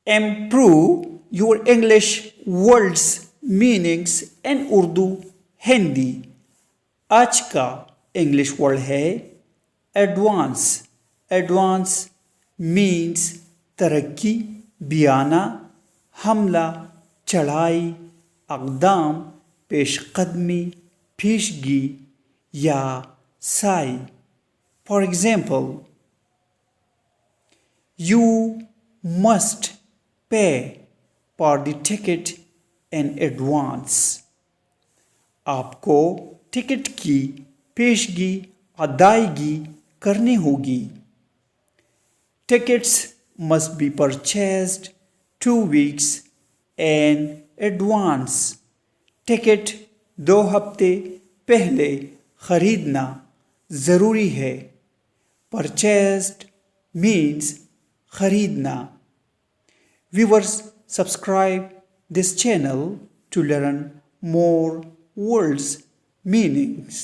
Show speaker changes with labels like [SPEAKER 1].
[SPEAKER 1] Improve your English words meanings इन उर्दू हिंदी। आज का English word है एडवांस। एडवांस मीन्स तरक्की, बियाना, हमला, चढ़ाई, अक़दाम, पेशकदमी, पेशगी या Sai. For example, you must pay for the ticket in advance. आपको टिकट की पेशगी अदायगी करनी होगी। Tickets must be purchased 2 weeks in advance। Ticket 2 हफ्ते पहले खरीदना ज़रूरी है। परचेज्ड मीन्स खरीदना। Viewers, subscribe this channel to learn more words meanings.